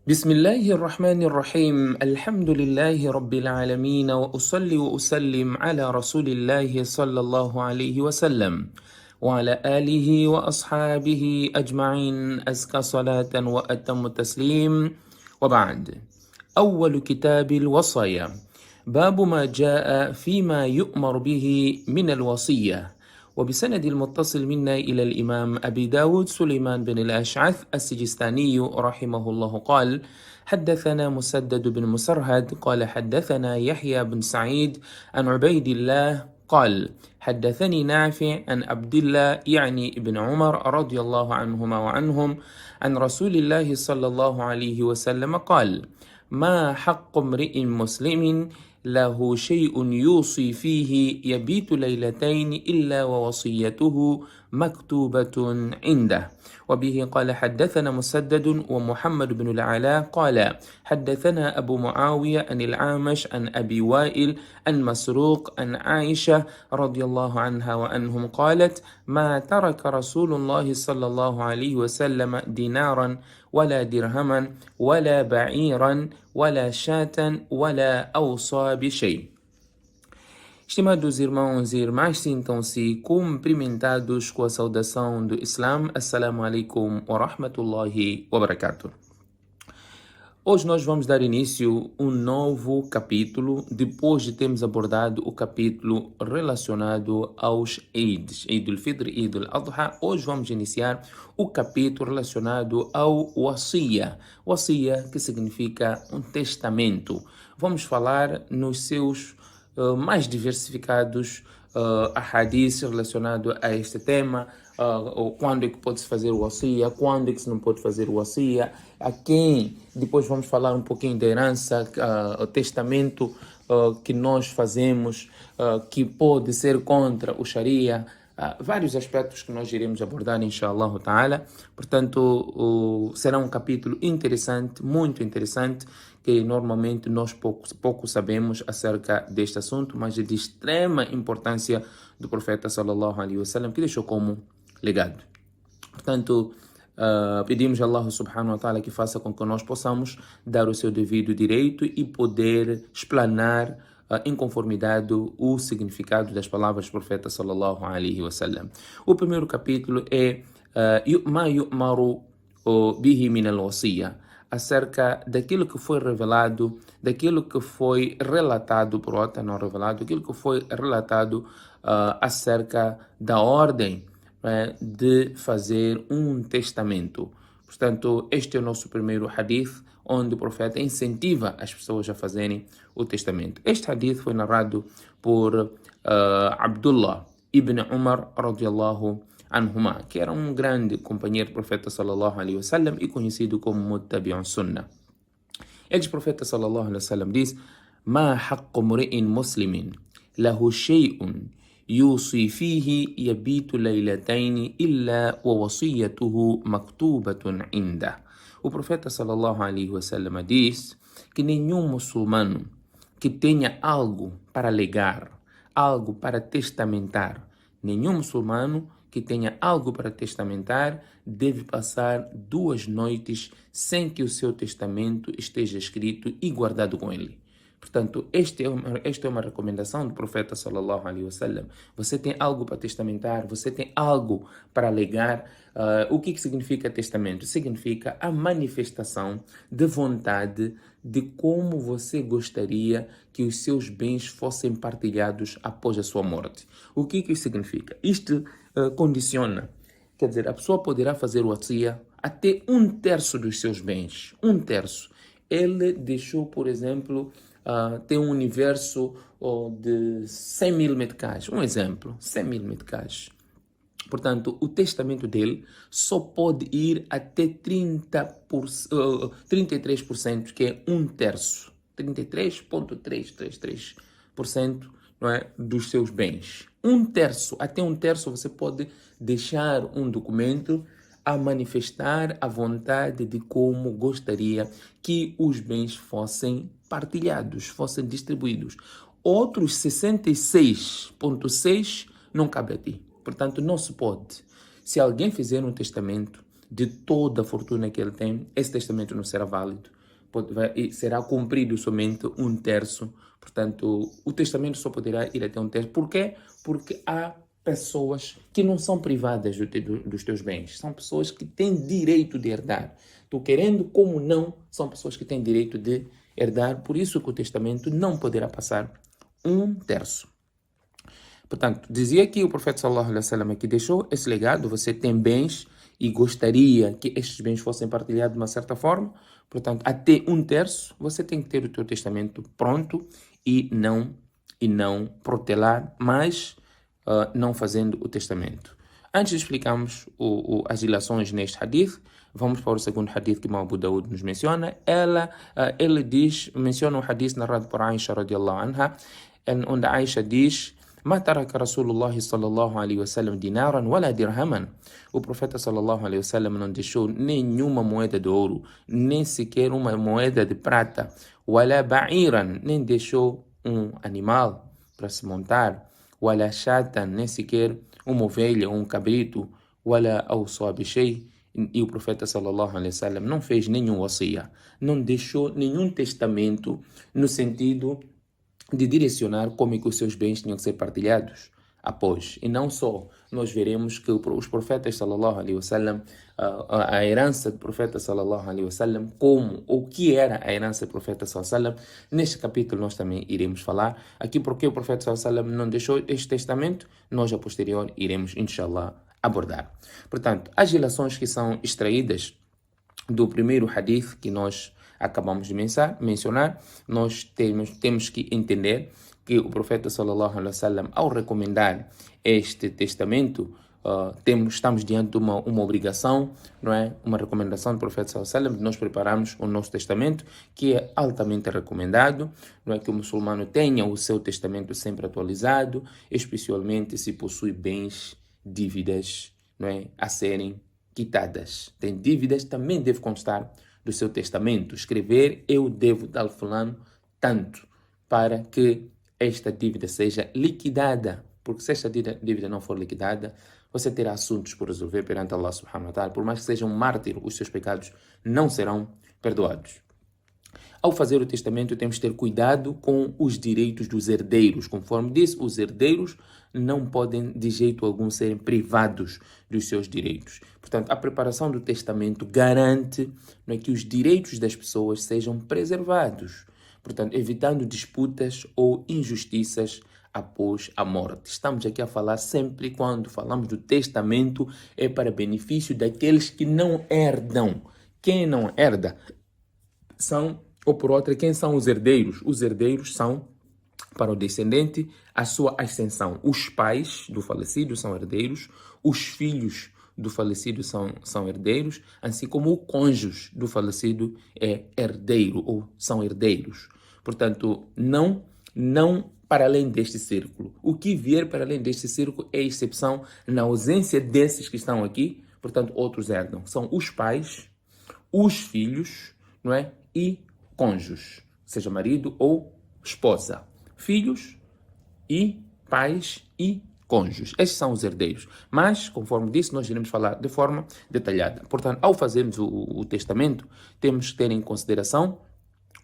بسم الله الرحمن الرحيم الحمد لله رب العالمين وأصلي وأسلم على رسول الله صلى الله عليه وسلم وعلى آله وأصحابه أجمعين أزكى صلاة وأتم تسليم وبعد أول كتاب الوصايا باب ما جاء فيما يؤمر به من الوصية وبسند المتصل منا إلى الإمام أبي داود سليمان بن الأشعث السجستاني رحمه الله قال: حدثنا مسدد بن مسرهد قال حدثنا يحيى بن سعيد عن عبيد الله قال حدثني نافع عن عبد الله يعني ابن عمر رضي الله عنهما وعنهم عن رسول الله صلى الله عليه وسلم قال: ما حق امرئ مسلم له شيء يوصي فيه يبيت ليلتين إلا ووصيته مكتوبة عنده. وبه قال حدثنا مسدد ومحمد بن العلاء قال حدثنا أبو معاوية عن العامش عن أبي وائل عن مسروق عن عائشة رضي الله عنها وعنهم قالت: ما ترك رسول الله صلى الله عليه وسلم دينارا ولا درهما ولا بعيرا ولا شاة ولا أوصى بشيء. Estimados irmãos e irmãs, sintam-se cumprimentados com a saudação do Islam. Assalamu alaikum wa rahmatullahi wa barakatuh. Hoje nós vamos dar início a um novo capítulo, depois de termos abordado o capítulo relacionado aos Eids, Eid al-Fitr e Eid al-Adha. Hoje vamos iniciar o capítulo relacionado ao Wasiya. Wasiya, que significa um testamento. Vamos falar nos seus mais diversificados hadiths relacionados a este tema, quando é que pode-se fazer o wasiya, quando é que se não pode fazer o wasiya, a quem. Depois vamos falar um pouquinho da herança, o testamento que nós fazemos, que pode ser contra o Sharia, vários aspectos que nós iremos abordar, inshallah ta'ala. Portanto, será um capítulo interessante, muito interessante, que normalmente nós pouco sabemos acerca deste assunto, mas é de extrema importância do profeta sallallahu alaihi wasallam, que deixou como legado. Portanto, pedimos a Allah subhanahu wa ta'ala que faça com que nós possamos dar o seu devido direito e poder explanar em conformidade o significado das palavras do profeta sallallahu alaihi wasallam. O primeiro capítulo é Ma yu'maru bihi min al-wasiya, acerca daquilo que foi revelado, daquilo que foi relatado por outra, não revelado, aquilo que foi relatado acerca da ordem de fazer um testamento. Portanto, este é o nosso primeiro hadith, onde o profeta incentiva as pessoas a fazerem o testamento. Este hadith foi narrado por Abdullah ibn Umar radiyallahu anhuma, que era um grande companheiro do profeta sallallahu alaihi wasallam e conhecido como Muttabi'un Sunnah. Ele, o profeta sallallahu alaihi wasallam, diz: Ma haqqu mri'in muslimin lahu shay'un yusi fihi yabitu laylatayn illa wa wasiyatuhu maktubatun indah. O profeta sallallahu alaihi wasallam diz que nenhum muçulmano que tenha algo para legar, algo para testamentar, nenhum muçulmano que tenha algo para testamentar deve passar 2 noites sem que o seu testamento esteja escrito e guardado com ele. Portanto, esta é uma recomendação do profeta sallallahu alaihi wasallam. Você tem algo para testamentar, você tem algo para legar. O que significa testamento? Significa a manifestação de vontade de como você gostaria que os seus bens fossem partilhados após a sua morte. O que isso significa? Isto condiciona. Quer dizer, a pessoa poderá fazer o wasiya até 1/3 dos seus bens. 1/3. Ele deixou, por exemplo, tem um universo de 100 mil meticais. Um exemplo, 100 mil meticais. Portanto, o testamento dele só pode ir até 33%, que é 1/3. 33,333%, não é, dos seus bens. 1/3, até 1/3 você pode deixar um documento a manifestar a vontade de como gostaria que os bens fossem partilhados, fossem distribuídos. Outros 66,6% não cabe a ti. Portanto, não se pode. Se alguém fizer um testamento de toda a fortuna que ele tem, esse testamento não será válido. será cumprido somente um terço. Portanto, o testamento só poderá ir até um terço. Por quê? Porque há pessoas que não são privadas dos teus bens. São pessoas que têm direito de herdar. Tu querendo como não, são pessoas que têm direito de herdar. Por isso que o testamento não poderá passar um terço. Portanto, dizia que o profeta sallallahu alaihi wasallam que deixou esse legado, você tem bens e gostaria que estes bens fossem partilhados de uma certa forma, portanto, até um terço, você tem que ter o teu testamento pronto e não protelar, mas não fazendo o testamento. Antes de explicarmos as ilações neste hadith, vamos para o segundo hadith que Imam Abu Daud nos menciona. Ele menciona um hadith narrado por Aisha radiallahu anha, onde Aisha diz: ما ترك رسول الله صلى الله عليه وسلم دينارا ولا درهما. O profeta sallallahu alaihi wasallam não deixou nenhuma moeda de ouro, nem sequer uma moeda de prata. ولا بعيرا, nem deixou um animal para se montar. ولا شاة, nem sequer uma ovelha ou um cabrito. ولا أوصى بشيء. E o profeta sallallahu alaihi wasallam não fez nenhum wasiya, não deixou nenhum testamento no sentido de direcionar como é que os seus bens tinham que ser partilhados após. E não só, nós veremos que os profetas sallallahu alaihi wasallam, a herança do profeta sallallahu alaihi wasallam, como o que era a herança do profeta sallallahu alaihi wasallam, neste capítulo nós também iremos falar. Aqui porque o profeta sallallahu alaihi wasallam não deixou este testamento, nós a posterior iremos, inshallah, abordar. Portanto, as relações que são extraídas do primeiro hadith que nós acabamos de mencionar, nós temos que entender que o profeta sallallahu alaihi wasallam, ao recomendar este testamento, estamos diante de uma obrigação, não é? Uma recomendação do profeta sallallahu alaihi wasallam de nós prepararmos o nosso testamento, que é altamente recomendado, não é? Que o muçulmano tenha o seu testamento sempre atualizado, especialmente se possui bens, dívidas, não é? A serem quitadas. Tem dívidas, também deve constar do seu testamento. Escrever: eu devo dar fulano tanto, para que esta dívida seja liquidada. Porque se esta dívida não for liquidada, você terá assuntos por resolver perante Allah subhanahu wa ta'ala. Por mais que seja um mártir, os seus pecados não serão perdoados. Ao fazer o testamento, temos que ter cuidado com os direitos dos herdeiros. Conforme disse, os herdeiros não podem de jeito algum serem privados dos seus direitos. Portanto, a preparação do testamento garante, não é, que os direitos das pessoas sejam preservados. Portanto, evitando disputas ou injustiças após a morte. Estamos aqui a falar sempre, quando falamos do testamento, é para benefício daqueles que não herdam. Quem não herda ou por outra, quem são os herdeiros? Os herdeiros são, para o descendente, a sua ascensão. Os pais do falecido são herdeiros, os filhos do falecido são herdeiros, assim como o cônjuge do falecido é herdeiro ou são herdeiros. Portanto, não para além deste círculo. O que vier para além deste círculo é exceção. Na ausência desses que estão aqui, portanto, outros herdam. São os pais, os filhos, não é? E cônjuge, seja marido ou esposa. Filhos e pais e cônjuges. Estes são os herdeiros. Mas, conforme disse, nós iremos falar de forma detalhada. Portanto, ao fazermos o testamento, temos que ter em consideração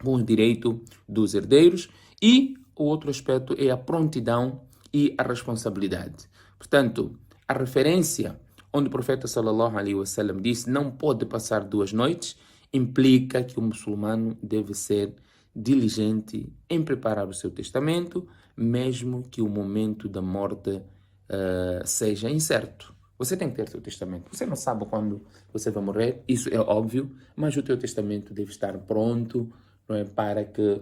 o direito dos herdeiros, e o outro aspecto é a prontidão e a responsabilidade. Portanto, a referência onde o profeta sallallahu alaihi wasallam disse: não pode passar 2 noites, implica que o muçulmano deve ser diligente em preparar o seu testamento, mesmo que o momento da morte seja incerto. Você tem que ter seu testamento. Você não sabe quando você vai morrer, isso é óbvio, mas o teu testamento deve estar pronto, não é, para que,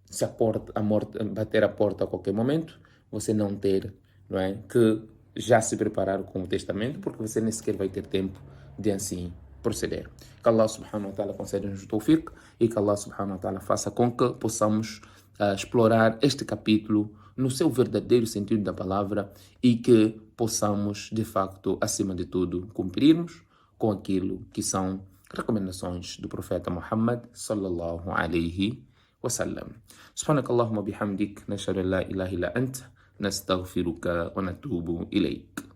se a morte bater a porta a qualquer momento, você não ter, não é, que já se preparar com o testamento, porque você nem sequer vai ter tempo de assim proceder. Que Allah subhanahu wa ta'ala conceda-nos o tawfiq e que Allah subhanahu wa ta'ala faça com que possamos explorar este capítulo no seu verdadeiro sentido da palavra e que possamos, de facto, acima de tudo, cumprirmos com aquilo que são recomendações do profeta Muhammad sallallahu alaihi wasallam. Subhanakallahumma bihamdik, nashhadu an la ilaha illa anta, nastaghfiruka wa natubu ilayk.